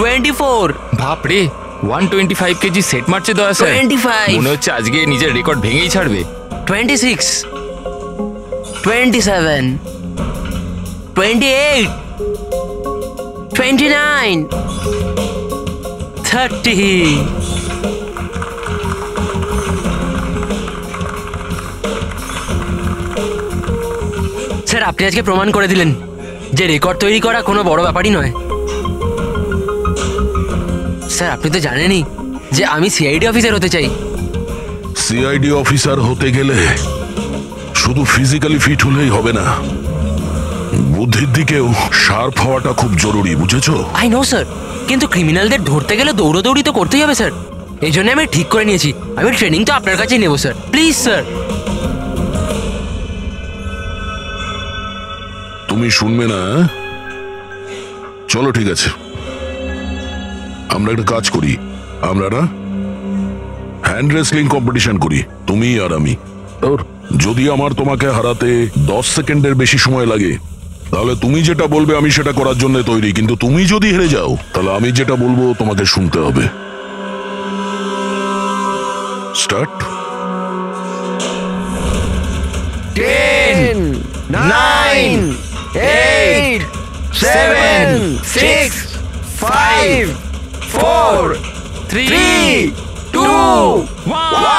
24। বাপরে 125 KG set মারছে দয়া স্যার। 25। মনে হচ্ছে আজকে নিজের রেকর্ড ভেঙেই ছাড়বে। 26, 27, 28, 29, 30। স্যার আপনি আজকে প্রমাণ করে দিলেন যে রেকর্ড তৈরি করা কোনো বড় ব্যাপারই নয়। স্যার আপনি তো জানেনই যে আমি সিআইডি অফিসার হতে চাই। সিআইডি অফিসার হতে গেলে শুধু ফিজিক্যালি ফিট হলেই হবে না, বুদ্ধির দিকেও শার্প হওয়াটা খুব জরুরি, বুঝেছো? আই নো স্যার, কিন্তু ক্রিমিনালদের ধরতে গেলে দৌড়াদৌড়ি তো করতেই হবে স্যার। এই জন্য আমি ঠিক করে নিয়েছি আমি ট্রেনিং তো আপনার কাছেই নেবো স্যার, প্লিজ স্যার। তুমি শুনবে না? চলো ঠিক আছে, আমরা একটা কাজ করি, আমরা না হ্যান্ড রেসলিং কম্পিটিশন করি, তুমি আর আমি। যদি আমার তোমাকে হারাতে 10 সেকেন্ডের বেশি সময় লাগে তাহলে তুমি যেটা বলবে আমি সেটা করার জন্য তৈরি, কিন্তু তুমি যদি হেরে যাও তাহলে আমি যেটা বলবো তোমাকে শুনতে হবে। স্টার্ট। 10, 9, 8, 7, 6, 5, 4, 3, 2, 1।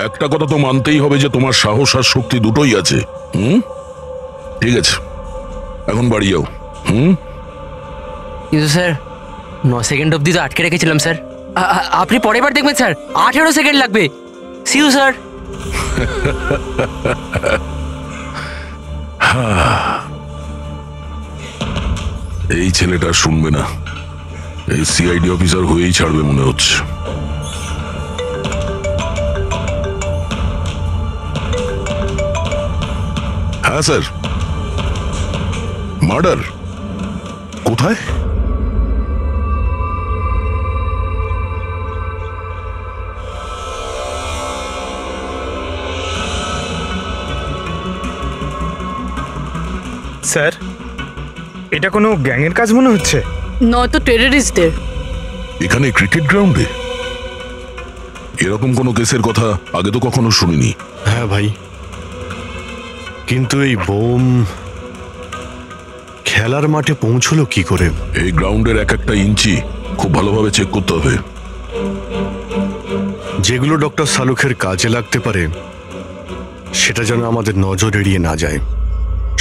একটা কথা তো মানতেই হবে যে তোমার সাহস আর শক্তি দুটোই আছে। ঠিক আছে, এখন বাড়ি যাও। কিন্তু স্যার 9 সেকেন্ড অবধি তো আটকে রেখেছিলাম স্যার। আপনি পরের বার দেখবেন স্যার 18 সেকেন্ড লাগবে। See you sir. এই ছেলেটা শুনবে না, এই সিআইডি অফিসার হয়েই ছাড়বে মনে হচ্ছে। হ্যাঁ স্যার। মার্ডার কোথায়? স্যার এটা কোনো গ্যাংয়ের কাজ মনে হচ্ছে। নয়তো টেররিস্টদের। এখানে ক্রিকেট গ্রাউন্ডে এরকম কোনো কেসের কথা আগে তো কখনো শুনিনি। হ্যাঁ ভাই, কিন্তু এই বোম খেলার মাঠে পৌঁছলো কি করে? এই গ্রাউন্ডের এক একটা ইঞ্চি খুব ভালোভাবে চেক করতে হবে। যেগুলো ডক্টর সালুখের কাজে লাগতে পারে সেটা যেন আমাদের নজর এড়িয়ে না যায়।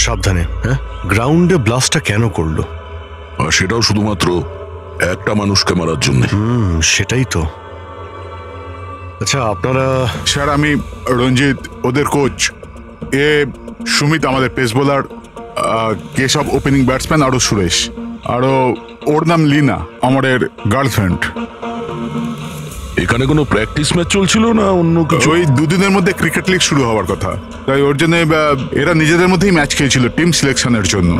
সাবধানে। হ্যাঁ, গ্রাউন্ডে ব্লাস্টটা কেন করলো? আর সেটাও শুধুমাত্র একটা মানুষকে মারার জন্য। সেটাই তো। আচ্ছা আপনারা? স্যার আমি রঞ্জিত, ওদের কোচ। এ সুমিত আমাদের pace bowler, Keshab opening batsman, আরও সুরেশ, আরও ওর নাম লিনা আমাদের গার্লফ্রেন্ড। এখানে কোনো প্র্যাকটিস ম্যাচ চলছিল না অন্য কিছু? ওই দুদিনের মধ্যে ক্রিকেট লিগ শুরু হওয়ার কথা, তাই ওর জন্য এরা নিজেদের মধ্যেই ম্যাচ খেয়েছিল টিম সিলেকশনের জন্য।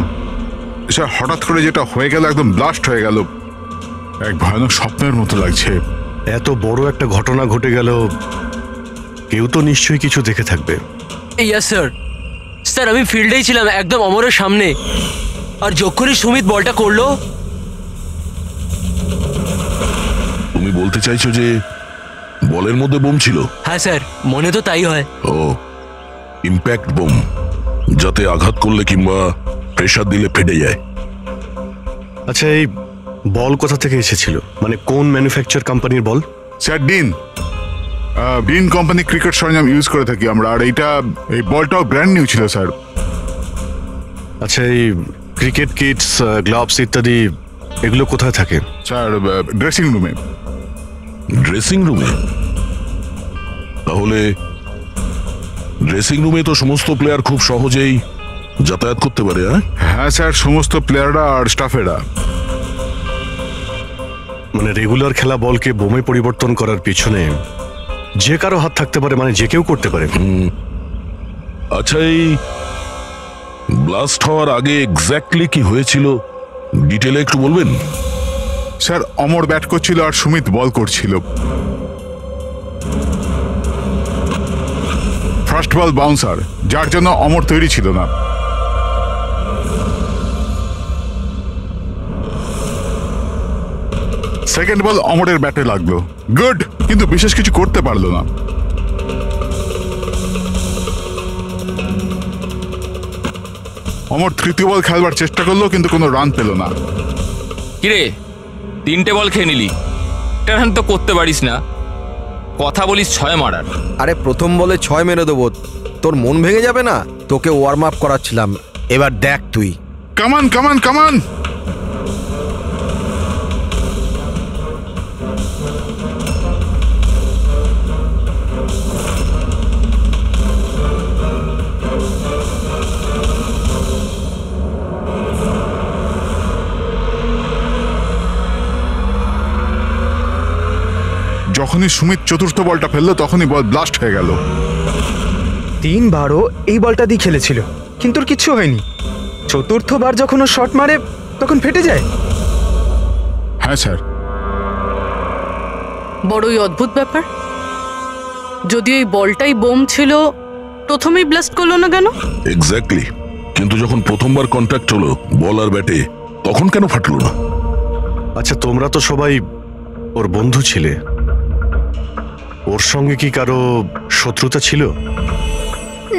স্যার হঠাৎ করে যেটা হয়ে গেল, একদম ব্লাস্ট হয়ে গেল, এক ভয়ানক স্বপ্নের মতো লাগছে। এত বড় একটা ঘটনা ঘটে গেল, কেউ তো নিশ্চয়ই কিছু দেখে থাকবে। Yes sir. স্যার আমি ফিল্ডেই ছিলাম একদম অমরের সামনে, আর যখনই সুমিত বলটা করলো। তুমি বলতে চাইছো যে বলের মধ্যে বোম ছিল? হ্যাঁ স্যার, মনে তো তাই হয়। ও, ইম্প্যাক্ট বোম, যাতে আঘাত করলে কিংবা প্রেসার দিলে ফেটে যায়। আচ্ছা এই বল কোথা থেকে এসেছিল? মানে কোন ম্যানুফ্যাকচার কোম্পানির বল? স্যার ডিন কোম্পানি ক্রিকেট সরঞ্জাম ইউজ করে থাকি আমরা, আর এই বলটাও ব্র্যান্ড নিউ ছিল স্যার। আচ্ছা এই ক্রিকেট কিটস, গ্লাভস ইত্যাদি এগুলো কোথায় থাকে? স্যার ড্রেসিং রুমে। ড্রেসিং রুমে? তাহলে ড্রেসিং রুমে তো সমস্ত প্লেয়ার খুব সহজেই যাতায়াত করতে পারে। হ্যাঁ স্যার, সমস্ত প্লেয়াররা আর স্টাফেরা। মানে রেগুলার খেলা বলকে বোমে পরিবর্তন করার পিছনে যে কারো হাত থাকতে পারে, মানে যে কেউ করতে পারে। আচ্ছা এই ব্লাস্ট হওয়ার আগে এক্স্যাক্টলি কি হয়েছিল ডিটেলে একটু বলবেন? স্যার অমর ব্যাট করছিল আর সুমিত বল করছিল। ফার্স্ট বল বাউন্সার, যার জন্য অমর তৈরি ছিল না। সেকেন্ড বল অমরের ব্যাটে লাগলো, গুড, কিন্তু বিশেষ কিছু করতে পারলো না। অমর তৃতীয় বল খেলবার চেষ্টা করলো, কিন্তু কোনো রান পেল না। কিরে 3টে বল খেয়ে নিলি, টার্ন তো করতে পারিস না, কথা বলিস 6 মারার। আরে প্রথম বলে 6 মেরে দেবো, তোর মন ভেঙে যাবে না? তোকে ওয়ার্ম আপ করাচ্ছিলাম, এবার দেখ তুই। কামান কামান কামান। যখনই সুমিত চতুর্থ বলটা ফেললো তখনই বল ব্লাস্ট হয়ে গেল। 3বারও এই বলটা দিয়ে খেলেছিল, কিন্তু ওর কিচ্ছু হয়নি। চতুর্থবার যখন ও শট মারে তখন ফেটে যায়। হ্যাঁ স্যার। বড়ই অদ্ভুত ব্যাপার। যদি এই বলটাই বোম ছিল, প্রথমেই ব্লাস্ট করলো না কেন? এক্স্যাক্টলি, কিন্তু যখন প্রথমবার কন্ট্যাক্ট হলো বল আর ব্যাটে, তখন কেন ফাটলো না? আচ্ছা, তোমরা তো সবাই ওর বন্ধু ছিলে, ওর সঙ্গে কি কারো শত্রুতা ছিল?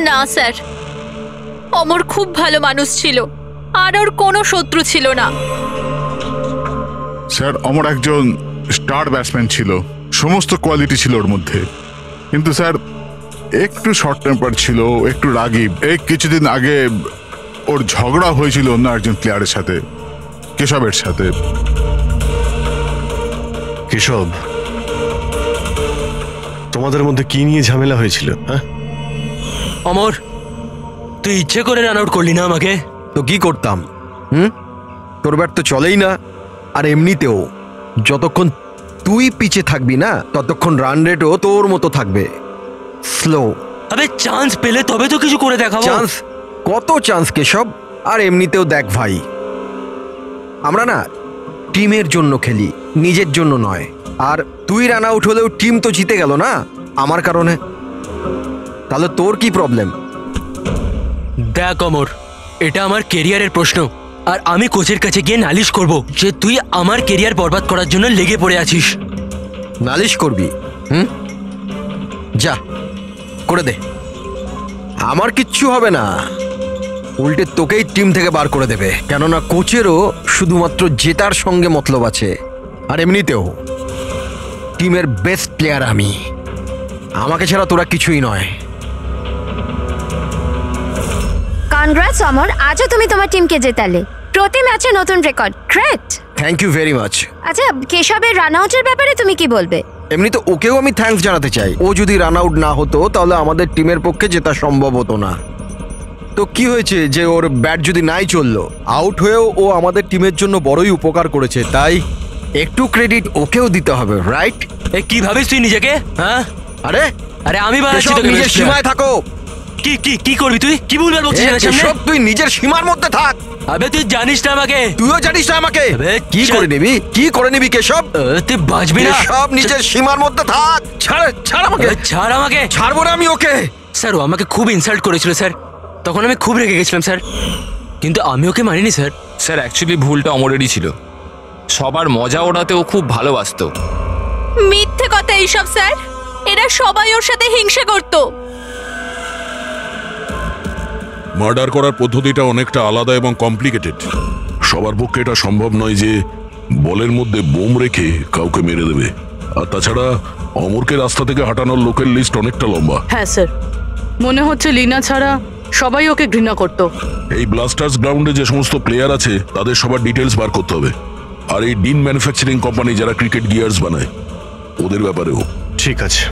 না স্যার, অমর খুব ভালো মানুষ ছিল, আর ওর কোনো শত্রু ছিল না। স্যার, অমর একজন স্টার ব্যাটসম্যান ছিল, সমস্ত কোয়ালিটি ছিল ওর মধ্যে, কিন্তু স্যার একটু শর্ট টেম্পার ছিল, একটু রাগী। এই কিছুদিন আগে ওর ঝগড়া হয়েছিল অন্য একজন প্লেয়ারের সাথে, কেশবের সাথে। কেশব, তোমাদের মধ্যে কি নিয়ে ঝামেলা হয়েছিল? হ্যাঁ অমর, তুই ইচ্ছে করে রান আউট করলি না আমাকে? তো কি করতাম? তোর ব্যাট তো চলেই না, আর এমনিতেও যতক্ষণ তুই পিছে থাকবি না ততক্ষণ রান রেটও তোর মতো থাকবে, স্লো। আবে চান্স পেলে তবে তো কিছু করে দেখাবো। চান্স? কত চান্স কেশব? আর এমনিতেও দেখ ভাই, আমরা না টিমের জন্য খেলি, নিজের জন্য নয়। আর তুই রান আউট হলেও টিম তো জিতে গেল না আমার কারণে, তাহলে তোর কি প্রবলেম? দেখ অমর, এটা আমার কেরিয়ারের প্রশ্ন, আর আমি কোচের কাছে গিয়ে নালিশ করব যে তুই আমার কেরিয়ার বরবাদ করার জন্য লেগে পড়ে আছিস। নালিশ করবি? যা করে দে, আমার কিচ্ছু হবে না, উল্টে তোকেই টিম থেকে বার করে দেবে। কেননা কোচেরও শুধুমাত্র জেতার সঙ্গে মতলব আছে, আর এমনিতেও টিমের বেস্ট প্লেয়ার আমি, আমাকে ছাড়া তোরা কিছুই নয়। কনগ্রাটস অমর, আজও তুমি তোমার টিমকে জেতালে, প্রতি ম্যাচে নতুন record, great. Thank you very much. আচ্ছা, কেশবের রান আউটের ব্যাপারে তুমি কি বলবে? এমনি তো ওকেও আমি থ্যাঙ্কস জানাতে চাই, ও যদি রান আউট না হতো তাহলে আমাদের টিমের পক্ষে জেতা সম্ভব হতো না। তো কি হয়েছে যে ওর ব্যাট যদি নাই চললো, আউট হয়েও ও আমাদের টিমের জন্য বড়ই উপকার করেছে, তাই একটু ক্রেডিট ওকেও দিতে হবে, রাইট? এ কি ভাবিস তুই নিজেকে? হ্যাঁ, আরে আরে আমি বানাচ্ছি কেশব, তোকে নিজের best সীমায় player। থাকো। কি কি কি করবি তুই? কি ভুলভাল বলছিস আমার সামনে? কেশব, তুই নিজের সীমার মধ্যে থাক। আবে তুই জানিস না আমাকে। তুইও জানিস না আমাকে। আবে, কি চল। করে নিবি, কি করে নিবি কেশব? তুই বাঁচবি না। কেশব, নিজের সীমার মধ্যে থাক। ছাড়, ছাড় আমাকে। ছাড় আমাকে। ছাড়বো না আমি ওকে। স্যার, ও আমাকে খুব ইনসাল্ট করেছিল স্যার, তখন আমি খুব রেগে গেছিলাম স্যার, কিন্তু আমি ওকে মানিনি স্যার। স্যার অ্যাকচুয়ালি ভুলটা অমরেরই ছিল, সবার মজা ওড়াতে ও খুব ভালোবাসতো। মিথ্যে কথা এইসব স্যার, এরা সবাই ওর সাথে হিংসা করতো। মার্ডার করার পদ্ধতিটা অনেকটা আলাদা এবং কমপ্লিকেটেড। সবার পক্ষে এটা সম্ভব নয় যে বলের মধ্যে বোম রেখে কাউকে মেরে দেবে। আর তাছাড়া অমরকে রাস্তা থেকে হাঁটানোর লোকের লিস্ট অনেকটা লম্বা। হ্যাঁ স্যার, মনে হচ্ছে লিনা ছাড়া সবাই ওকে ঘৃণা করত। এই ব্লাস্টার্স গ্রাউন্ডে যে সমস্ত প্লেয়ার আছে তাদের সবার ডিটেলস বার করতে হবে। আর এই ডিন ম্যানুফ্যাকচারিং কোম্পানি যারা ক্রিকেট গিয়ার্স বানায়, ওদের ব্যাপারেও। ঠিক আছে,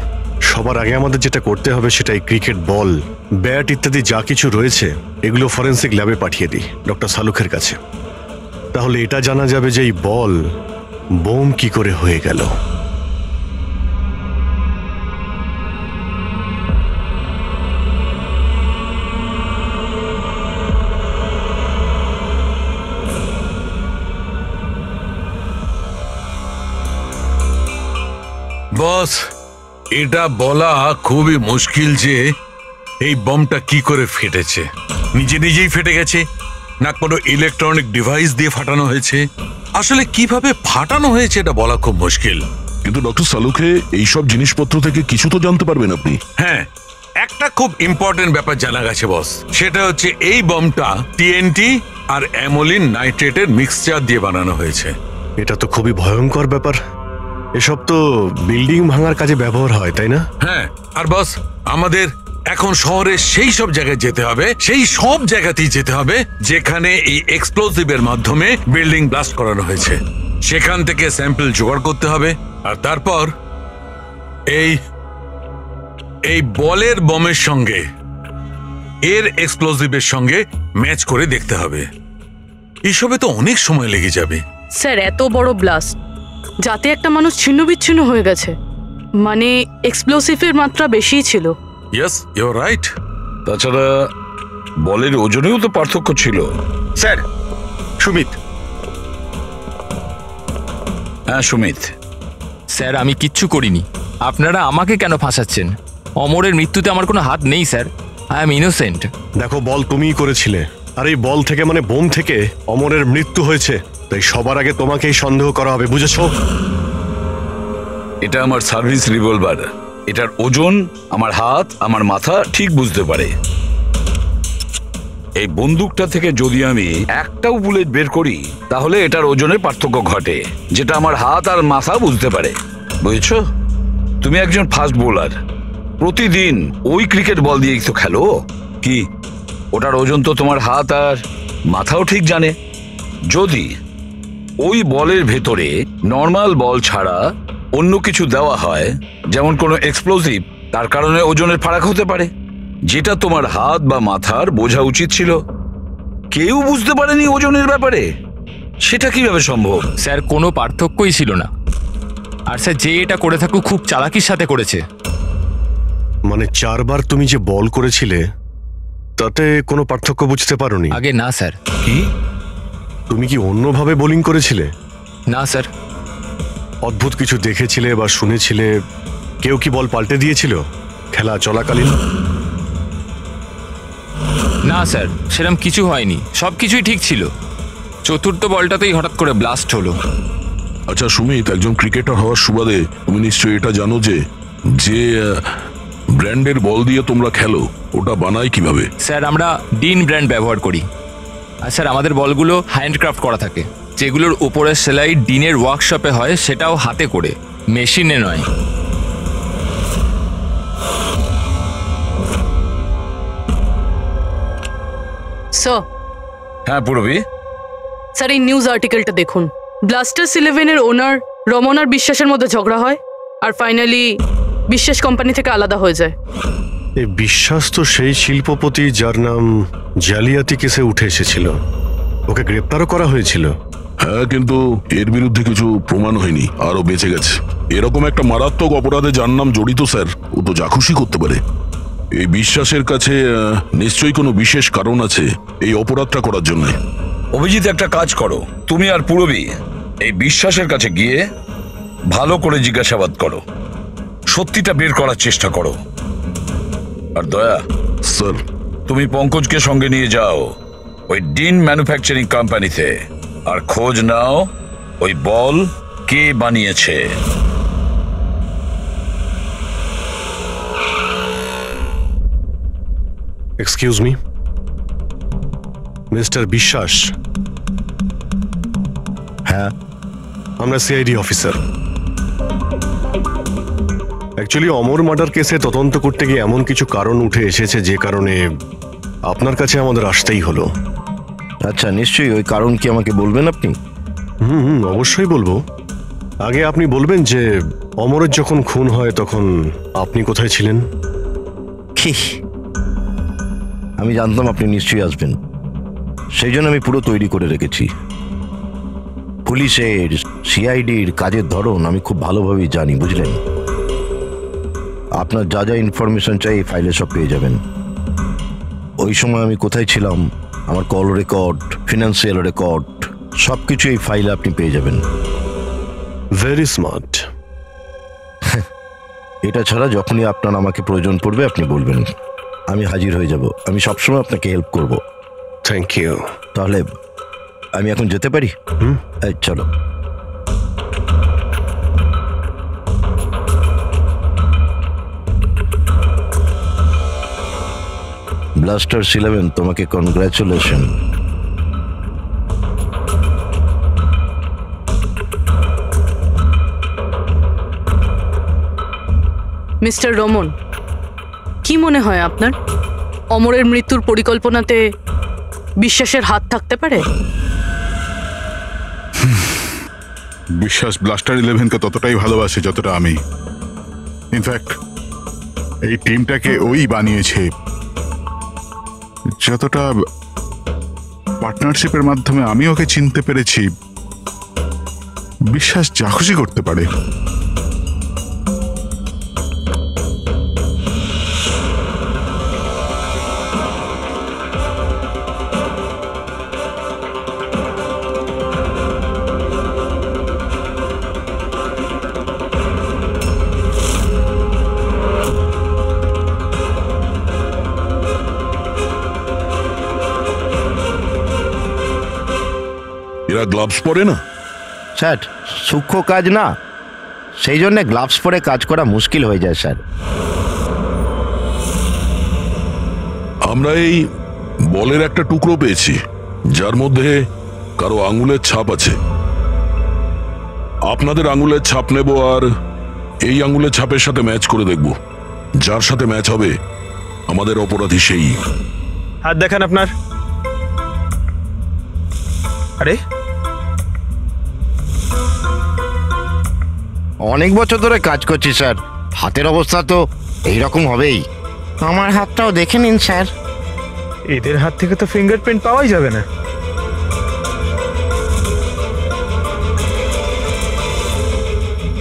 সবার আগে আমাদের যেটা করতে হবে সেটা এই ক্রিকেট বল, ব্যাট ইত্যাদি যা কিছু রয়েছে এগুলো ফরেন্সিক ল্যাবে পাঠিয়ে দিই ডক্টর সালুখের কাছে। তাহলে এটা জানা যাবে যে এই বল বোম কি করে হয়ে গেল। বস, এটা বলা খুবই মুশকিল যে এই বমটা কি করে ফেটেছে? নিজে নিজেই ফেটে গেছে, না কোনো ইলেকট্রনিক ডিভাইস দিয়ে ফাটানো হয়েছে? আসলে কিভাবে ফাটানো হয়েছে এটা বলা খুব মুশকিল। কিন্তু ডক্টর সালুখে এইসব জিনিসপত্র থেকে কিছু তো জানতে পারবেন আপনি। হ্যাঁ, একটা খুব ইম্পর্টেন্ট ব্যাপার জানা গেছে বস, সেটা হচ্ছে এই বমটা টিএনটি আর অ্যামোলিন নাইট্রেটের মিক্সচার দিয়ে বানানো হয়েছে। এটা তো খুবই ভয়ঙ্কর ব্যাপার। এসব তো বিল্ডিং ভাঙার কাজে ব্যবহার হয়, তাই না? হ্যাঁ, আর বস আমাদের এখন শহরের সেই সব জায়গায় যেতে হবে, সেই সব জায়গাতেই যেতে হবে যেখানে এই এক্সপ্লোসিভের মাধ্যমে বিল্ডিং ব্লাস্ট করানো হয়েছে। সেখান থেকে স্যাম্পল জোগাড় করতে হবে, আর তারপর এই বলের বমের সঙ্গে এর এক্সপ্লোসিভের সঙ্গে ম্যাচ করে দেখতে হবে। এইসবে তো অনেক সময় লেগে যাবে। স্যার, এত বড় ব্লাস্ট, যাতে একটা মানুষ ছিন্ন বিচ্ছিন্ন হয়ে গেছে, মানে এক্সপ্লোসিভের মাত্রা বেশিই ছিল। Yes, you are right. তাছাড়া বলের ওজনেও তো পার্থক্য ছিল। স্যার, সুমিত। হ্যাঁ সুমিত। স্যার, আমি কিচ্ছু করিনি, আপনারা আমাকে কেন ফাঁসাচ্ছেন? অমরের মৃত্যুতে আমার কোনো হাত নেই স্যার, আই এম ইনোসেন্ট। দেখো, বল তুমিই করেছিলে, আর এই বল থেকে মানে বোম থেকে অমরের মৃত্যু হয়েছে, তাই সবার আগে তোমাকেই সন্দেহ করা হবে, বুঝেছো? এটা আমার সার্ভিস রিভলভার, এটার ওজন আমার হাত আমার মাথা ঠিক বুঝতে পারে। এই বন্দুকটা থেকে যদি আমি একটাও বুলেট বের করি তাহলে এটার ওজনে পার্থক্য ঘটে, যেটা আমার হাত আর মাথা বুঝতে পারে, বুঝেছো? তুমি একজন ফাস্ট বোলার, প্রতিদিন ওই ক্রিকেট বল দিয়ে তো খেলো, কি ওটার ওজন তো তোমার হাত আর মাথাও ঠিক জানে। যদি ওই বলের ভেতরে নর্মাল বল ছাড়া অন্য কিছু দেওয়া হয়, যেমন কোনো এক্সপ্লোসিভ, তার কারণে ওজনের ফারাক হতে পারে, যেটা তোমার হাত বা মাথার বোঝা উচিত ছিল। কেউ বুঝতে পারেনি ওজনের ব্যাপারে, সেটা কিভাবে সম্ভব? স্যার, কোনো পার্থক্যই ছিল না, আর স্যার যে এটা করে থাকুক খুব চালাকির সাথে করেছে। মানে 4 বার তুমি যে বল করেছিলে তাতে কোনো পার্থক্য বুঝতে পারোনি? আগে না স্যার। কি? তুমি কি অন্যভাবে বোলিং করেছিলে? না স্যার। অদ্ভুত কিছু দেখেছিলে বা শুনেছিলে? কেউ কি বল পাল্টে দিয়েছিল খেলা চলাকালীন? না স্যার, সেরকম কিছু হয়নি, সব কিছুই ঠিক ছিল। চতুর্থ বলটাতেই হঠাৎ করে ব্লাস্ট হলো। আচ্ছা সুমিত, একজন ক্রিকেটার হওয়ার সুবাদে তুমি নিশ্চয়ই এটা জানো যে ব্র্যান্ডের বল দিয়ে তোমরা খেলো, ওটা বানায় কিভাবে? স্যার, আমরা ডিন ব্র্যান্ড ব্যবহার করি, আর স্যার আমাদের বলগুলো হ্যান্ডক্রাফট করা থাকে, যেগুলোর উপরের সেলাই ডিনের ওয়ার্কশপে হয়, সেটাও হাতে করে, মেশিনে নয়। স্যার। হ্যাঁ পূরবী। স্যার, এই নিউজ আর্টিকেলটা দেখুন। ব্লাস্টার্স 11-এর ওনার রমন আর বিশ্বাসের মধ্যে ঝগড়া হয়, আর ফাইনালি বিশ্বাস কোম্পানি থেকে আলাদা হয়ে যায়। এই বিশ্বাস তো সেই শিল্পপতি যার নাম জালিয়াতি কেসে উঠে এসেছিল, ওকে গ্রেপ্তারও করা হয়েছিল। হ্যাঁ, কিন্তু এর বিরুদ্ধে কিছু প্রমাণ হয়নি, আরও বেঁচে গেছে। এরকম একটা মারাত্মক অপরাধে যার নাম জড়িত স্যার, ও তো যা খুশি করতে পারে। এই বিশ্বাসের কাছে নিশ্চয়ই কোনো বিশেষ কারণ আছে এই অপরাধটা করার জন্য। অভিজিৎ, একটা কাজ করো, তুমি আর পূরবী এই বিশ্বাসের কাছে গিয়ে ভালো করে জিজ্ঞাসাবাদ করো, সত্যিটা বের করার চেষ্টা করো। আর দয়া স্যার, তুমি পঙ্কজকে সঙ্গে নিয়ে যাও ওই ডিন ম্যানুফ্যাকচারিং কোম্পানিতে, আর খোঁজ নাও ওই বল কে বানিয়েছে। এক্সকিউজ মি, মিস্টার বিশ্বাস। হ্যাঁ, আমরা সিআইডি অফিসার। অ্যাকচুয়ালি অমর মার্ডার কেসে তদন্ত করতে গিয়ে এমন কিছু কারণ উঠে এসেছে যে কারণে আপনার কাছে আমাদের আসতেই হলো। আচ্ছা, নিশ্চয়ই। ওই কারণ কি আমাকে বলবেন আপনি? অবশ্যই বলবো। আগে আপনি বলবেন যে অমরের যখন খুন হয় তখন আপনি কোথায় ছিলেন? আমি জানতাম আপনি নিশ্চয়ই আসবেন, সেই জন্য আমি পুরো তৈরি করে রেখেছি। পুলিশের, সিআইডির কাজের ধরন আমি খুব ভালোভাবেই জানি, বুঝলেন? আপনার যা যা ইনফরমেশন চাই এই ফাইলে সব পেয়ে যাবেন। ওই সময় আমি কোথায় ছিলাম, আমার কল রেকর্ড, ফিনান্সিয়াল রেকর্ড, সব কিছু এই ফাইলে আপনি পেয়ে যাবেন। Very smart. এটা ছাড়া যখনই আপনার আমাকে প্রয়োজন পড়বে আপনি বলবেন। আমি হাজির হয়ে যাব। আমি সবসময় আপনাকে হেল্প করব। Thank you. তাহলে আমি এখন যেতে পারি? এই চলো। ব্লাস্টার্স 11, তোমাকে কনগ্রাচুলেশন। মিস্টার রমন, কি মনে হয় আপনার অমরের মৃত্যুর পরিকল্পনাতে বিশ্বাসের হাত থাকতে পারে? বিশ্বাস ব্লাস্টার 11কে ততটাই ভালোবাসে যতটা আমি। ইনফ্যাক্ট এই টিমটাকে ওই বানিয়েছে, যতটা পার্টনারশিপের মাধ্যমে আমি ওকে চিনতে পেরেছি। বিশ্বাস যা খুশি করতে পারে। এরা গ্লাভস পরে না? স্যার, সূক্ষ্ম কাজ না, সেই জন্য গ্লাভস পরে কাজ করা মুশকিল হয়ে যায় স্যার। আমরা এই বলের একটা টুকরো পেয়েছি যার মধ্যে কারো আঙুলের ছাপ আছে। আপনাদের আঙুলের ছাপ নেব আর এই আঙুলের ছাপের সাথে ম্যাচ করে দেখব। যার সাথে ম্যাচ হবে আমাদের অপরাধী সেই। হাত দেখান আপনার। আরে, অনেক বছর ধরে কাজ করছি স্যার, হাতের অবস্থা তো এইরকম হবেই। আমার হাতটাও দেখে নিন স্যার। এদের হাত থেকে তো ফিঙ্গারপ্রিন্ট পাওয়াই যাবে না।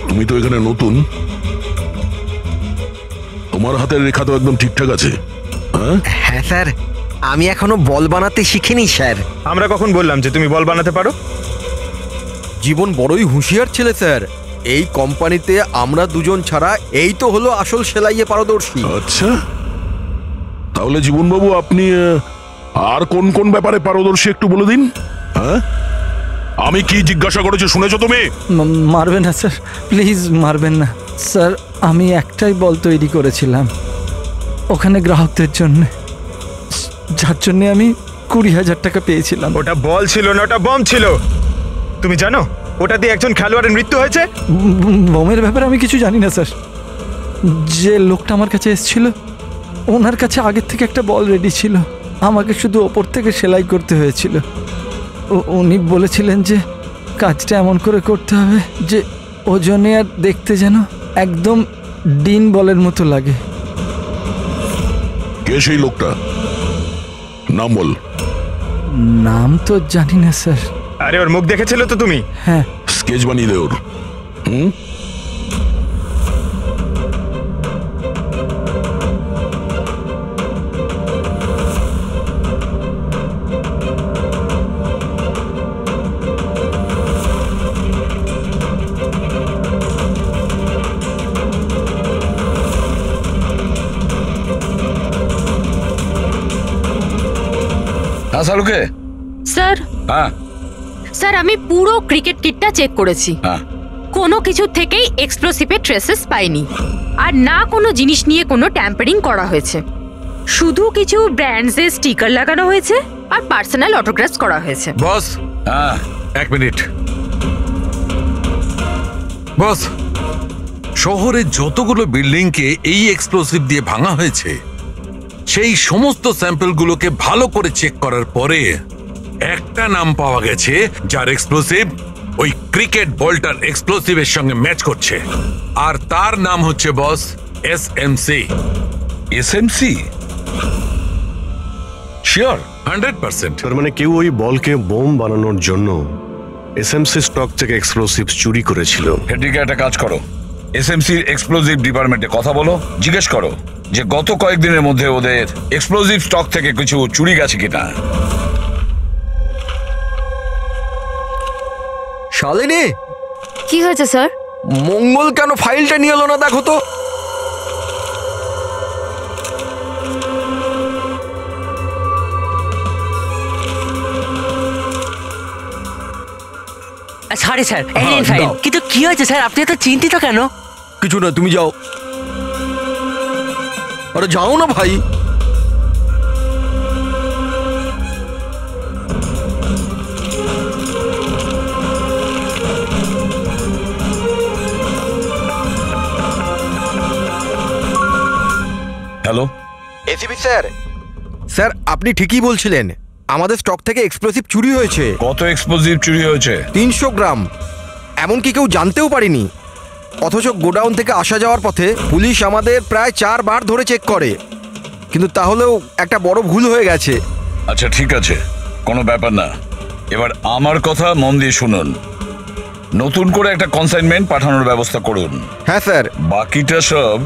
তুমি তো এখানে নতুন, তোমার হাতের রেখা তো একদম ঠিকঠাক আছে। হ্যাঁ স্যার, আমি এখনো বল বানাতে শিখিনি স্যার। আমরা কখন বললাম যে তুমি বল বানাতে পারো? জীবন বড়ই হুঁশিয়ার ছেলে স্যার। এই কোম্পানিতে আমরা দুজন ছাড়া এই তো হলো আসল সেলাইয়ে পারদর্শী। আচ্ছা, তাহলে জীবনবাবু আপনি আর কোন কোন ব্যাপারে পারদর্শী একটু বলে দিন। হ্যাঁ, আমি কি জিজ্ঞাসা করেছি শুনেছো তুমি? মারবেন না স্যার, প্লিজ মারবেন না স্যার। আমি একটাই বল তৈরি করেছিলাম ওখানে গ্রাহকদের জন্য, যার জন্য আমি 20,000 টাকা পেয়েছিলাম। ওটা বল ছিল না, ওটা বম ছিল। তুমি জানো ওটা দিয়ে একজন খেলোয়াড়ের মৃত্যু হয়েছে? বোমের ব্যাপারে আমি কিছু জানি না স্যার। যে লোকটা আমার কাছে এসেছিল ওনার কাছে আগের থেকে একটা বল রেডি ছিল, আমাকে শুধু ওপর থেকে সেলাই করতে হয়েছিল। উনি বলেছিলেন যে কাজটা এমন করে করতে হবে যে ওজনে আর দেখতে যেন একদম ডিন বলের মতো লাগে। কে সেই লোকটা? নাম বল। নাম তো জানি না স্যার। আরে ওর মুখ দেখেছিল তো তুমি? হ্যাঁ। স্কেচ বানিয়ে দে ওর। হ্যাঁ শালুকে। স্যার, হ্যাঁ স্যার আমি পুরো ক্রিকেট কিটটা চেক করেছি। কোনো কিছু থেকেই এক্সপ্লোসিভের ট্রেসেস পাইনি, আর না কোনো জিনিস নিয়ে কোনো ট্যাম্পারিং করা হয়েছে। শুধু কিছু ব্র্যান্ডসের স্টিকার লাগানো হয়েছে আর পার্সোনাল অটোগ্রাফস করা হয়েছে। বস, হ্যাঁ এক মিনিট। বস, শহরের যতগুলো বিল্ডিংকে এই এক্সপ্লোসিভ দিয়ে ভাঙা হয়েছে সেই সমস্ত স্যাম্পলগুলোকে ভালো করে চেক করার পরে একটা নাম পাওয়া গেছে যার এক্সপ্লোসিভ ওই ক্রিকেট বলটার এক্সপ্লোসিভের সঙ্গে ম্যাচ করছে, আর তার নাম হচ্ছে বস এসএমসি। এসএমসি? শিওর? 100%। তার মানে কেউ ওই বলকে বোম বানানোর জন্য এসএমসি স্টক থেকে এক্সপ্লোসিভ চুরি করেছিল। হেডিকে একটা কাজ করো, এসএমসি এক্সপ্লোসিভ ডিপার্টমেন্টে কথা বলো, জিজ্ঞেস করো যে গত কয়েকদিনের মধ্যে ওদের এক্সপ্লোসিভ স্টক থেকে কিছু চুরি গেছে কিনা। শালিনী, কি হয়েছে স্যার? মঙ্গল কেন ফাইলটা নিয়ে এলো না দেখো তো। সরি স্যার, এই নিন ফাইল। কিন্তু কি হয়েছে স্যার, আপনি এত চিন্তিত কেন? কিছু না, তুমি যাও। আরে যাও না ভাই। Hello ACP sir. স্যার আপনি ঠিকই বলছিলেন, আমাদের স্টক থেকে এক্সপ্লোসিভ চুরি হয়েছে। কত এক্সপ্লোসিভ চুরি হয়েছে? 300 গ্রাম। এমনকি কেউ জানতেও পারেনি। অথচ গোডাউন থেকে আসা যাওয়ার পথে পুলিশ আমাদের প্রায় 4 বার ধরে চেক করে, কিন্তু তাহলেও একটা বড় ভুল হয়ে গেছে। আচ্ছা ঠিক আছে, কোনো ব্যাপার না। এবার আমার কথা মন দিয়ে শুনুন। নতুন করে একটা কনসাইনমেন্ট পাঠানোর ব্যবস্থা করুন। হ্যাঁ স্যার। বাকিটা সব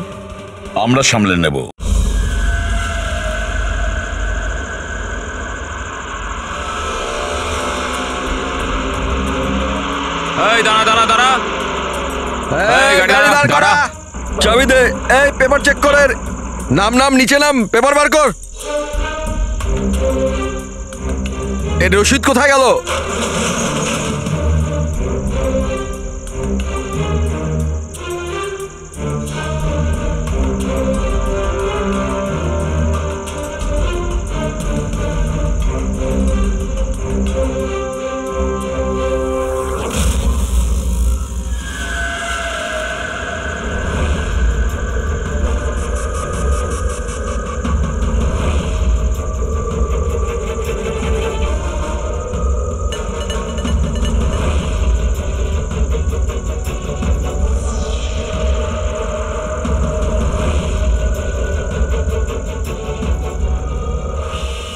আমরা সামলে নেব। দাঁড়া দাঁড়া দাঁড়া, চাবি দে। এই পেপার চেক করেন। নাম নাম নিচে নাম, পেপার বার কর। এর রসিদ কোথায় গেল?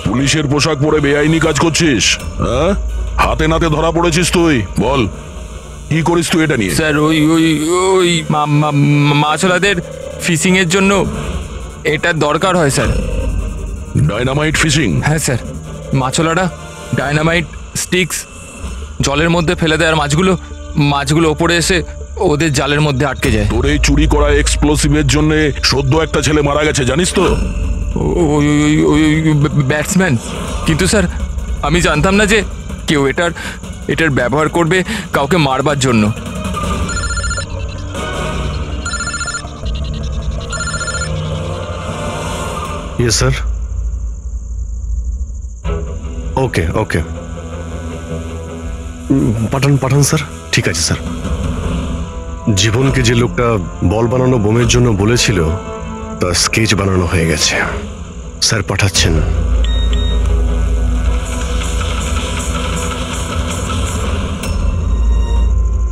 পুলিশের পোশাক পরে বেআইনি কাজ করছিস? হ্যাঁ, হাতে নাতে ধরা পড়েছিস তুই। বল কি করিস তুই এটা নিয়ে? স্যার ওই ওই ওই মাছওয়ালাদের ফিশিং এর জন্য এটা দরকার হয় স্যার। Dynamite fishing? হ্যাঁ স্যার, মাছওয়ালারা ডায়নামাইট স্টিক্স জলের মধ্যে ফেলে দেয়, আর মাছগুলো ওপরে এসে ওদের জালের মধ্যে আটকে যায়। তোর এই চুরি করা এক্সপ্লোসিভের জন্য সদ্য একটা ছেলে মারা গেছে, জানিস তো? ওই ব্যাটসম্যান। কিন্তু স্যার আমি জানতাম না যে কেউ এটার ব্যবহার করবে কাউকে মারবার জন্য। Yes sir. ওকে ওকে, পাঠান স্যার। ঠিক আছে স্যার। জীবনকে যে লোকটা বল বানানো বোমের জন্য বলেছিল তার স্কেচ বানানো হয়ে গেছে। স্যার পাঠাচ্ছেন।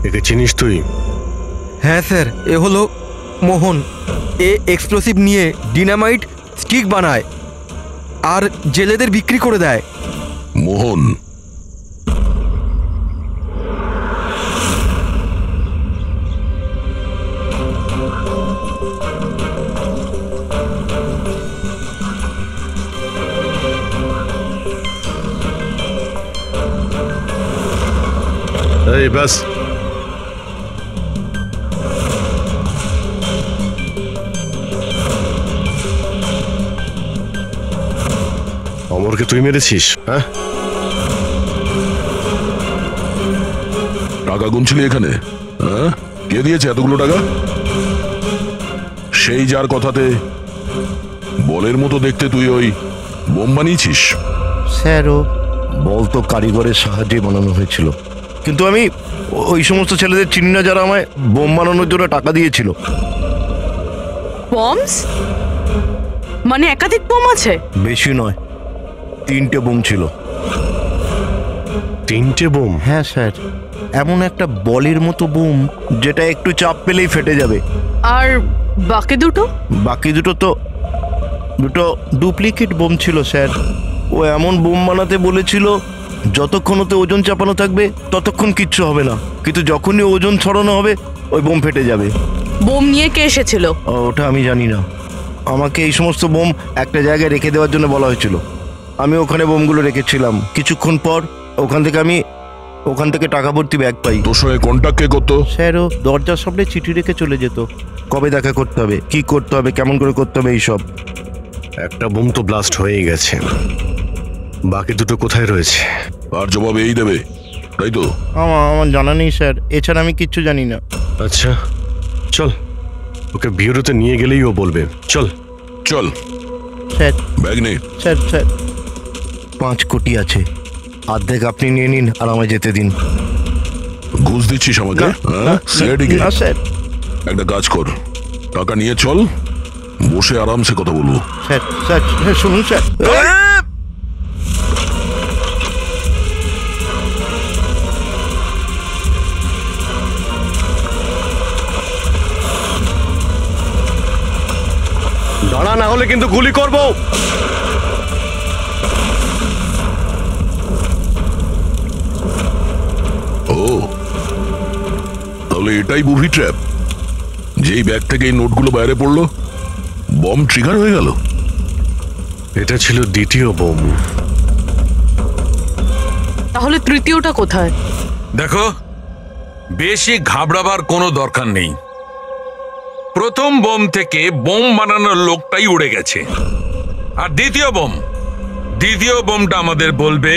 একে চিনিস তুই? হ্যাঁ স্যার, এ হলো মোহন। এ এক্সপ্লোসিভ নিয়ে ডিনামাইট স্টিক বানায় আর জেলেদের বিক্রি করে দেয়। মোহন? এই ব্যাস, অমরকে তুই মেরেছিস? হ্যাঁ, টাকা গুনছিলি এখানে? হ্যাঁ, কে দিয়েছে এতগুলো টাকা? সেই যার কথাতে বলের মতো দেখতে তুই ওই বোম বানিয়েছিস? স্যার ও বল তো কারিগরের সাহায্যে বানানো হয়েছিল, কিন্তু আমি ওই সমস্ত ছেলেদের চিনি না যারা আমায় বোম বানানোর জন্য টাকা দিয়েছিল। বমস? মানে একাধিক বোম আছে? বেশি নয়, 3টে বোম ছিল। 3টে বোম? হ্যাঁ স্যার, এমন একটা বলের মতো বোম যেটা একটু চাপ পেলেই ফেটে যাবে। আর বাকি দুটো? বাকি দুটো তো ডুপ্লিকেট বোম ছিল স্যার। ও এমন বোম বানাতে বলেছিল যতক্ষণ ওতে ওজন চাপানো থাকবে ততক্ষণ কিচ্ছু হবে না, কিন্তু যখনই ওজন ছড়ানো হবে ওই বোম ফেটে যাবে। বোম নিয়ে কে এসেছিল? ওটা আমি জানি না। আমাকে এই সমস্ত বোম একটা জায়গায় রেখে দেওয়ার জন্য বলা হয়েছিল। আমি ওখানে বোমগুলো রেখেছিলাম। কিছুক্ষণ পর ওখান থেকে টাকা ভর্তি ব্যাগ পাই। তোর সঙ্গে কন্ট্যাক্ট কে করতো? স্যার ও দরজার সামনে চিঠি রেখে চলে যেত, কবে দেখা করতে হবে, কি করতে হবে, কেমন করে করতে হবে, এইসব। একটা বোম তো ব্লাস্ট হয়েই গেছে, বাকি দুটো কোথায় রয়েছে? আর জবাব এই দেবে তাই তো? আমার জানা নেই স্যার, এছাড়া আমি কিচ্ছু জানি না। আচ্ছা চল, ওকে বিউরোতে নিয়ে গেলেই ও বলবে। চল চল। স্যার ব্যাগ নে। স্যার 5 কোটি আছে, অর্ধেক আপনি নিয়ে নিন আর আমায় যেতে দিন। ঘুষ দিচ্ছিস আমাকে? না স্যার। একটা কাজ কর, টাকা নিয়ে চল, বসে আরামসে কথা বলবো। স্যার স্যার শুনুন স্যার। দাঁড়া, না হলে কিন্তু গুলি করবো। ও তাহলে এটাই বুভি ট্র্যাপ? যেই ব্যাগ থেকে এই নোটগুলো বাইরে পড়লো, বম ট্রিগার হয়ে গেল। এটা ছিল দ্বিতীয় বোম। তাহলে তৃতীয়টা কোথায়? দেখো, বেশি ঘাবড়াবার কোনো দরকার নেই। প্রথম বোম থেকে বোম বানানোর লোকটাই উড়ে গেছে। আর দ্বিতীয় বোমটা আমাদের বলবে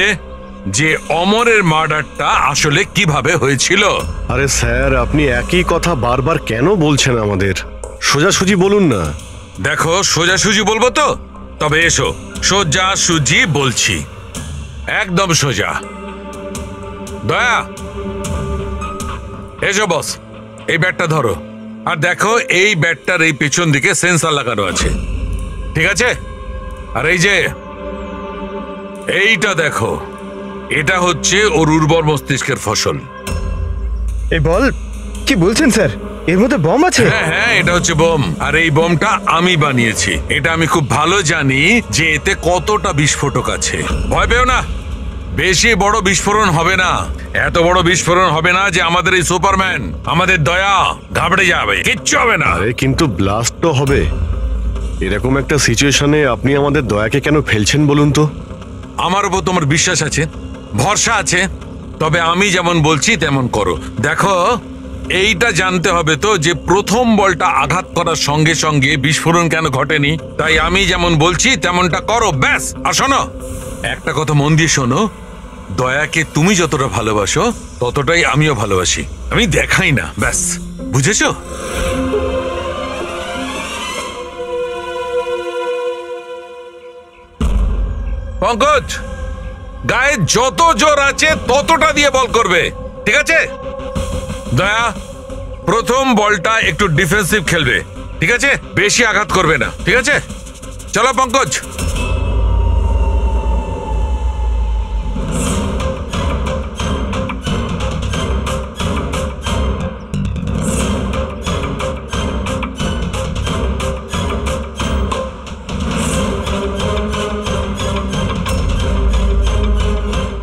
যে অমরের মার্ডারটা আসলে কিভাবে হয়েছিল। আরে স্যার, আপনি একই কথা বারবার কেন বলছেন আমাদের? সোজাসুজি বলুন না। দেখো, সোজাসুজি বলবো তো? তবে এসো, সোজাসুজি বলছি, একদম সোজা। দয়া, এসো বস, এই ব্যাটটা ধরো। আর দেখো, এই ব্যাটটার এই পেছন দিকে সেন্সর লাগানো আছে, ঠিক আছে? আর এই যে এইটা দেখো, এটা হচ্ছে ওর উর্বর মস্তিষ্কের ফসল। এই বল, কি বলছেন স্যার? এর মধ্যে বম আছে? হ্যাঁ হ্যাঁ, এটা হচ্ছে বোম। আর এই বোমটা আমি বানিয়েছি। এটা আমি খুব ভালো জানি যে এতে কতটা বিস্ফোরক আছে। ভয় পেও না, বেশি বড় বিস্ফোরণ হবে না। এত বড় বিস্ফোরণ হবে না যে আমাদের এই সুপারম্যান, আমাদের দয়া ঘাবড়ে যাবে। কিচ্ছু হবে না। আরে কিন্তু ব্লাস্ট তো হবে। এরকম একটা সিচুয়েশনে আপনি আমাদের দয়াকে কেন ফেলছেন বলুন তো? আমার উপর তোমার বিশ্বাস আছে, ভরসা আছে, তবে আমি যেমন বলছি তেমন করো। দেখো, এইটা জানতে হবে তো যে প্রথম বলটা আঘাত করার সঙ্গে সঙ্গে বিস্ফোরণ কেন ঘটেনি। তাই আমি যেমন বলছি তেমনটা করো, ব্যাস। আর শোনো, একটা কথা মন দিয়ে শোনো, দয়াকে তুমি যতটা ভালোবাসো ততটাই আমিও ভালোবাসি। আমি দেখাই না, ব্যাস। বুঝেছো? পঙ্কজ, গায়ে যত জোর আছে ততটা দিয়ে বল করবে, ঠিক আছে? দয়া, প্রথম বলটা একটু ডিফেন্সিভ খেলবে, ঠিক আছে? বেশি আঘাত করবে না, ঠিক আছে? চলো পঙ্কজ।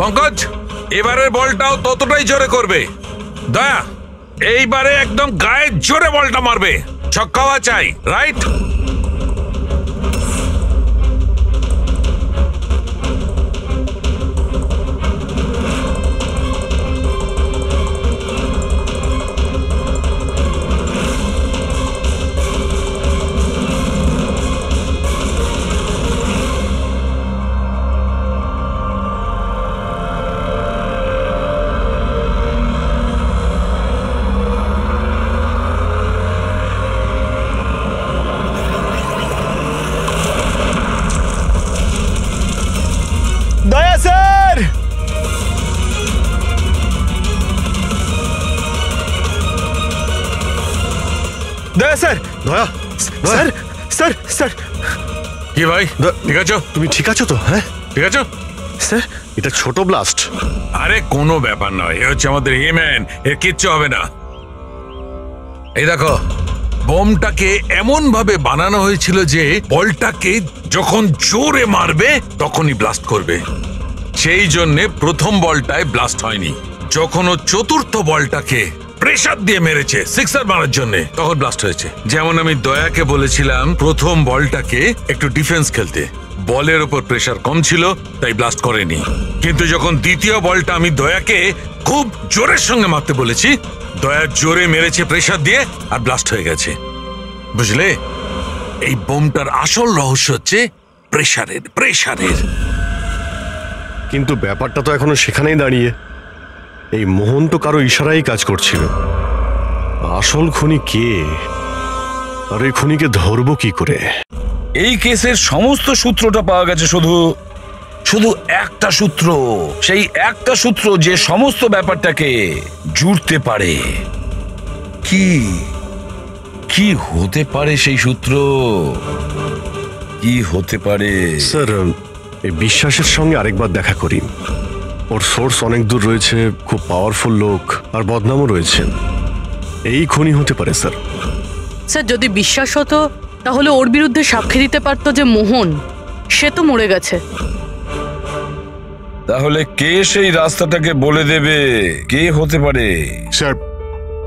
পঙ্কজ, এবারের বলটাও ততটাই জোরে করবে। দয়া, এইবারে একদম গায়ে জোরে বলটা মারবে। ছক্কা হওয়া চাই, রাইট? দয়া স্যার! দয়া স্যার! দয়া স্যার স্যার স্যার! কি ভাই, ঠিক আছো? তুমি ঠিক আছো তো? হ্যাঁ ঠিক আছো স্যার। এটা ছোট ব্লাস্ট। আরে কোনো ব্যাপার নয়, এ হচ্ছে আমাদের হিম্যান, এর কিচ্ছু হবে না। এই দেখো, বোমটাকে এমন ভাবে বানানো হয়েছিল যে বলটাকে যখন জোরে মারবে তখনই ব্লাস্ট করবে। সেই জন্যে প্রথম বলটায় ব্লাস্ট হয়নি। যখন ও চতুর্থ বলটাকে প্রেসার দিয়ে মেরেছে সিক্সার মারার জন্য, তখন ব্লাস্ট হয়েছে। যেমন আমি দয়াকে বলেছিলাম প্রথম বলটাকে একটু ডিফেন্স খেলতে, বলের উপর প্রেসার কম ছিল তাই ব্লাস্ট করেনি। কিন্তু যখন দ্বিতীয় বলটা আমি দয়াকে খুব জোরের সঙ্গে মারতে বলেছি, দয়া জোরে মেরেছে প্রেসার দিয়ে আর ব্লাস্ট হয়ে গেছে। বুঝলে, এই বোমটার আসল রহস্য হচ্ছে প্রেসারের। কিন্তু ব্যাপারটা তো এখনো সেখানেই দাঁড়িয়ে। এই মোহন তো কারো ইশারায় কাজ করছিল। আসল খুনি কে, আর এই খুনিকে ধরবো কি করে? এই কেসের সমস্ত সূত্রটা পাওয়া গেছে, শুধু শুধু একটা সূত্র, সেই একটা সূত্র যে সমস্ত ব্যাপারটাকে জুড়তে পারে। কি কি হতে পারে সেই সূত্র? কি হতে পারে? স্যার, এই বিশ্বাসের সঙ্গে আরেকবার দেখা করি। ওর সোর্স অনেক দূর রয়েছে, খুব পাওয়ারফুল লোক, আর বদনামও রয়েছে। এই খুনি হতে পারে স্যার। স্যার, যদি বিশ্বাস হতো তাহলে ওর বিরুদ্ধে সাক্ষী দিতে পারতো যে মোহন, সে তো মরে গেছে। তাহলে কে সেই রাস্তাটাকে বলে দেবে? কে হতে পারে? স্যার,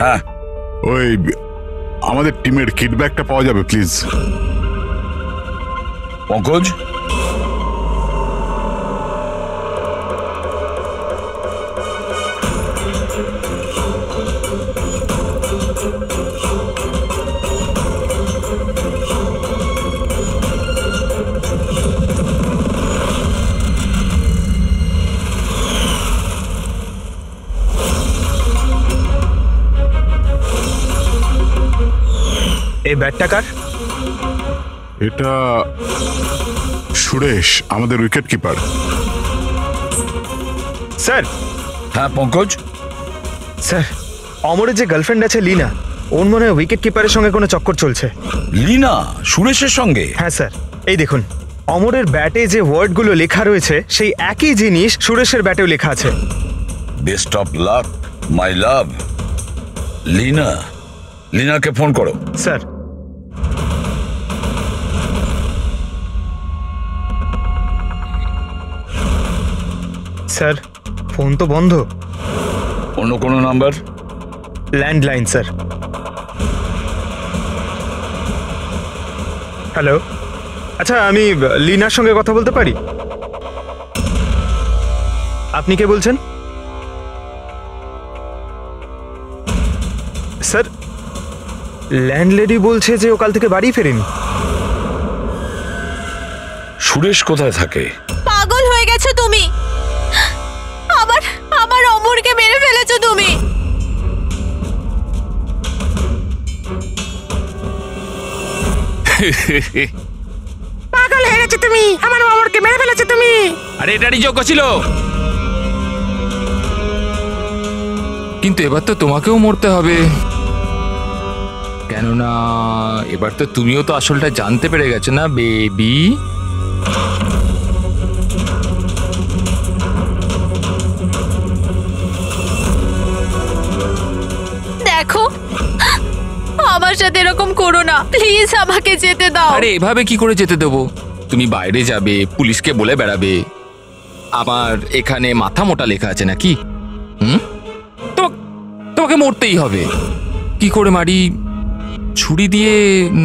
হ্যাঁ, ওই আমাদের টিমের কিডব্যাকটা পাওয়া যাবে প্লিজ? পঙ্কজ, এই ব্যাটটা কার? এটা সুরেশ, আমাদের উইকেট কিপার। স্যার। হ্যাঁ পঙ্কজ। স্যার, অমরের যে গার্লফ্রেন্ড আছে লীনা, ওর মনে হয় উইকেট কিপারের সঙ্গে কোনো চক্কর চলছে। লীনা সুরেশের সঙ্গে? হ্যাঁ স্যার, এই দেখুন অমরের ব্যাটে যে ওয়ার্ডগুলো লেখা রয়েছে সেই একই জিনিস সুরেশের ব্যাটেও লেখা আছে। Best of luck my love. Leena, লীনাকে ফোন করো। স্যার। স্যার, ফোন তো বন্ধ। অন্য কোনো নাম্বার? Landline sir. হ্যালো, আচ্ছা আমি লীনার সঙ্গে কথা বলতে পারি? আপনি কে বলছেন? স্যার, ল্যান্ডলেডি বলছে যে ও কাল থেকে বাড়ি ফেরেনি। সুরেশ কোথায় থাকে? পাগল হয়ে গেছো তুমি, আমার অমরকে মেরে ফেলেছো তুমি। পাগল হয়ে গেছো তুমি, আমার অমরকে মেরে ফেলেছো তুমি। আরে এটারই যোগ্য ছিল, কিন্তু এবার তো তোমাকেও মরতে হবে, কেননা এবার তো তুমিও তো আসলটা জানতে পেরে গেছো না বেবি। দেখো, আমার সাথে এরকম করো না প্লিজ, আমাকে যেতে দাও। আরে এভাবে কি করে যেতে দেবো? তুমি বাইরে যাবে, পুলিশকে বলে বেড়াবে আমার এখানে মাথা মোটা লেখা আছে নাকি? তোমাকে মরতেই হবে। কি করে মারি? ছুরি দিয়ে?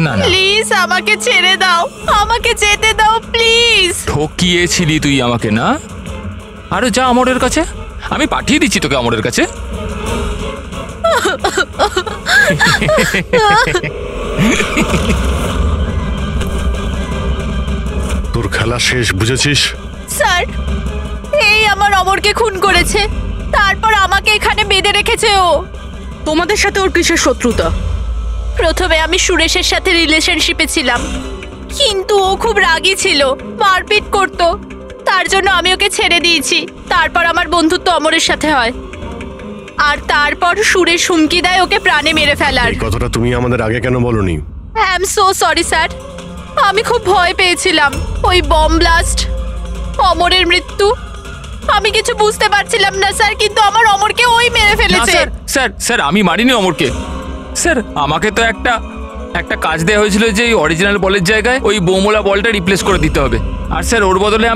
না না, প্লিজ আমাকে ছেড়ে দাও, আমাকে যেতে দাও প্লিজ। ঠকিয়েছিলি তুই আমাকে না? আরে যা অমরের কাছে, আমি পাঠিয়ে দিচ্ছি তোকে অমরের কাছে। তোর খেলা শেষ, বুঝেছিস? স্যার, এই আমার অমরকে খুন করেছে, তারপর আমাকে এখানে বেঁধে রেখেছে ও। তোমাদের সাথে ওর কিসের শত্রুতা? প্রথমে আমি সুরেশের সাথে রিলেশনশিপে ছিলাম, কিন্তু ও খুব রাগী ছিল, মারপিট করত, তার জন্য আমি ওকে ছেড়ে দিয়েছি। তারপর আমার বন্ধুত্ব অমরের সাথে হয়, আর তারপর সুরেশ হুমকি দেয় ওকে প্রাণে মেরে ফেলার। এই কথাটা তুমি আমাদের আগে কেন বলনি? I am so sorry sir, আমি খুব ভয় পেয়েছিলাম। ওই বম ব্লাস্ট, অমরের মৃত্যু, আমি কিছু বুঝতে পারছিলাম না স্যার, কিন্তু আমার অমরকে ওই মেরে ফেলেছে। স্যার স্যার, আমি মারিনি অমরকে। স্যার, আমাকে তো একটা কাজ দেওয়া হয়েছিল যে অরিজিনাল বলের জায়গায় ওই বোমোলা বলটা রিপ্লেস করে দিতে হবে, আর স্যার ওর বদলে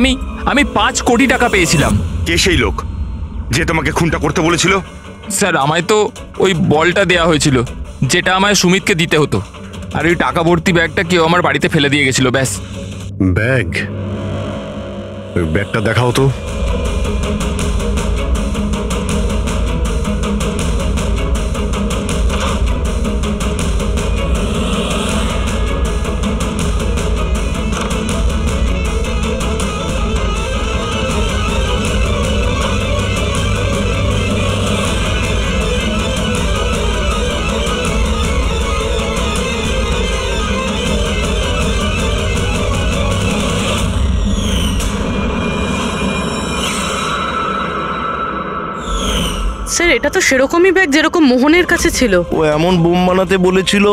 আমি 5 কোটি টাকা পেয়েছিলাম। কে সেই লোক যে তোমাকে খুনটা করতে বলেছিল? স্যার, আমায় তো ওই বলটা দেওয়া হয়েছিল যেটা আমায় সুমিতকে দিতে হতো, আর ওই টাকা ভর্তি ব্যাগটা কেউ আমার বাড়িতে ফেলে দিয়ে গেছিল, ব্যাস। ব্যাগ? ওই ব্যাগটা দেখাও তো। স্যার এটা তো সেরকমই ব্যাগ যেরকম মোহনের কাছে ছিল। ও এমন বোম বানাতে বলেছিল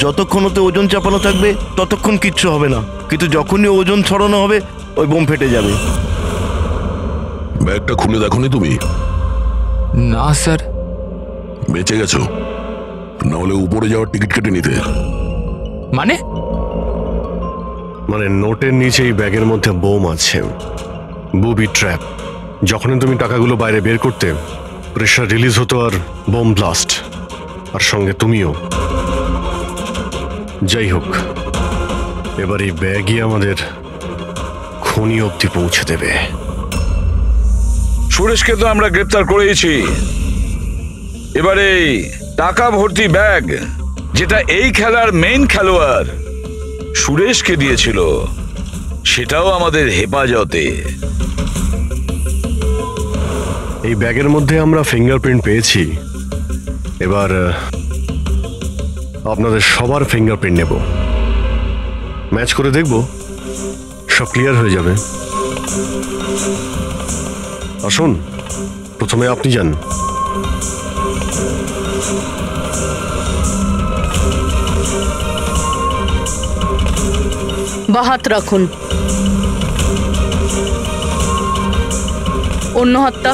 যতক্ষণ ওতে ওজন চাপানো থাকবে ততক্ষণ কিচ্ছু হবে না, কিন্তু যখনই ওজন ছড়ানো হবে ওই বোম ফেটে যাবে। ব্যাগটা খুলে দেখোনি তুমি? না স্যার। বেঁচে গেছো, না হলে উপরে যাওয়ার টিকিট কেটে নিতে। মানে নোটের নিচে এই ব্যাগের মধ্যে বোম আছে, বুবি ট্র্যাপ। যখনই তুমি টাকাগুলো বাইরে বের করতে, প্রেশার রিলিজ হতো আর বোম ব্লাস্ট, আর সঙ্গে তুমিও। যাই হোক, এবার এই ব্যাগই আমাদের খনি অবধি পৌঁছে দেবে। সুরেশকে তো আমরা গ্রেপ্তার করেছি, এবারে টাকা ভর্তি ব্যাগ যেটা এই খেলার মেইন খেলোয়াড় সুরেশকে দিয়েছিল সেটাও আমাদের হেফাজতে। এই ব্যাগের মধ্যে আমরা ফিঙ্গারপ্রিন্ট পেয়েছি, এবার আপনাদের সবার ফিঙ্গারপ্রিন্ট নেব, ম্যাচ করে দেখব, সব ক্লিয়ার হয়ে যাবে। আসুন, প্রথমে আপনি যান। বাঁ হাত রাখুন, অন্য হাতটা।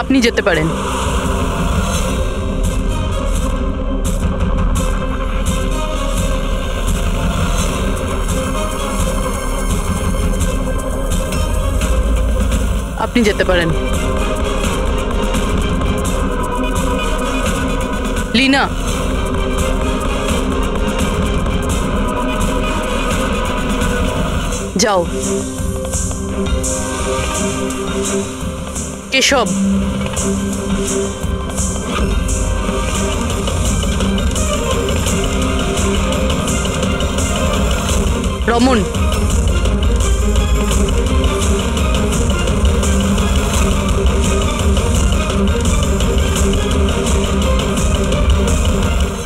আপনি যেতে পারেন। আপনি যেতে পারেন। লীনা, যাও। কেশব, রমন,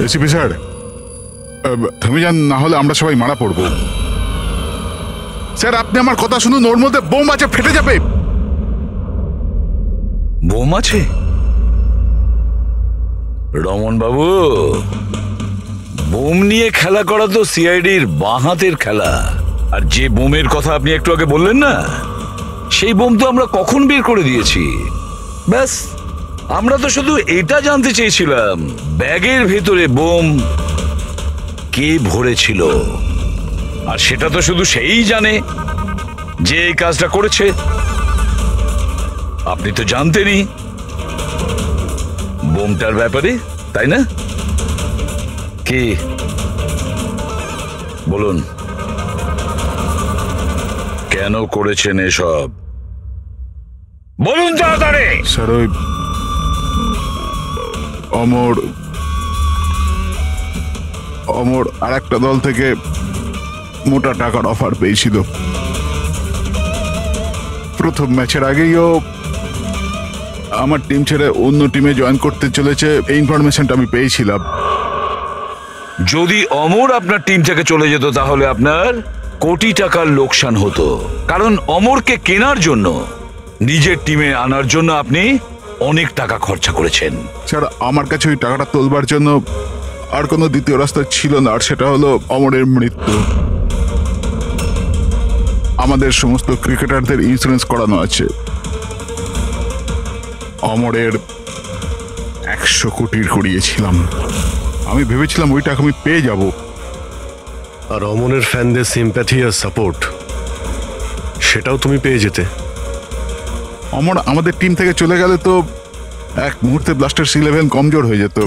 এসিপি স্যার, থেমে যান, না হলে আমরা সবাই মারা পড়বো। স্যার আপনি আমার কথা শুনুন, ওর মধ্যে বোম আছে, ফেটে যাবে। বোম আছে? রমন বাবু, বোম নিয়ে খেলা করা তো সিআইডির বাঁ হাতের খেলা। আর যে বোমের কথা আপনি একটু আগে বললেন না, সেই বোম তো আমরা কখন বের করে দিয়েছি। ব্যাস, আমরা তো শুধু এটা জানতে চেয়েছিলাম ব্যাগের ভেতরে বোম কে ভরেছিল, আর সেটা তো শুধু সেই জানে যে এই কাজটা করেছে। আপনি তো জানতেনই বোমটার ব্যাপারে, তাই না? কি বলুন, কেন করেছেন এসব? বলুন তাড়াতাড়ি। স্যার ওই অমর আর একটা দল থেকে মোটা টাকার অফার পেয়েছিল। প্রথম ম্যাচের আগেই ও আমার টিম ছেড়ে অন্য টিমে জয়েন করতে চলেছে, এই ইনফরমেশনটা আমি পেয়েছিলাম। যদি অমর আপনার টিম থেকে চলে যেত তাহলে আপনার কোটি টাকার লোকসান হতো, কারণ অমরকে কেনার জন্য, নিজের টিমে আনার জন্য আপনি অনেক টাকা খরচা করেছেন। স্যার আমার কাছে ওই টাকাটা তোলবার জন্য আর কোনো দ্বিতীয় রাস্তা ছিল না, আর সেটা হলো অমরের মৃত্যু। আমাদের সমস্ত ক্রিকেটারদের ইন্স্যুরেন্স করানো আছে। অমরের 100 কোটির করিয়েছিলাম, আমি ভেবেছিলাম ওই টাকা আমি পেয়ে যাব। আর অমরের ফ্যানদের সিম্প্যাথি আর সাপোর্ট, সেটাও তুমি পেয়ে যেতে। অমর আমাদের টিম থেকে চলে গেলে তো এক মুহূর্তে ব্লাস্টার্স 11 কমজোর হয়ে যেত।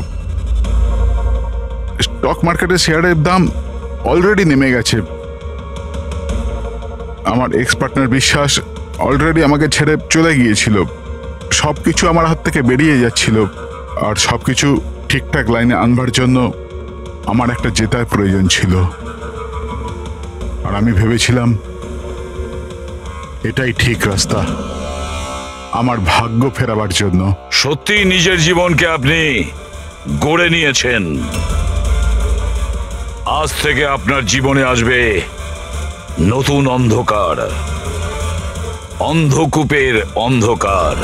স্টক মার্কেটে শেয়ারের দাম অলরেডি নেমে গেছে। আমার এক্স পার্টনার বিশ্বাস অলরেডি আমাকে ছেড়ে চলে গিয়েছিল। সবকিছু আমার হাত থেকে বেরিয়ে যাচ্ছিল, আর সবকিছু ঠিকঠাক লাইনে আনবার জন্য আমার একটা জেতার প্রয়োজন ছিল। আর আমি ভেবেছিলাম এটাই ঠিক রাস্তা আমার ভাগ্য ফেরাবার জন্য। সত্যি নিজের জীবনকে আপনি গড়ে নিয়েছেন। আজ থেকে আপনার জীবনে আসবে নতুন অন্ধকার, অন্ধকূপের অন্ধকার।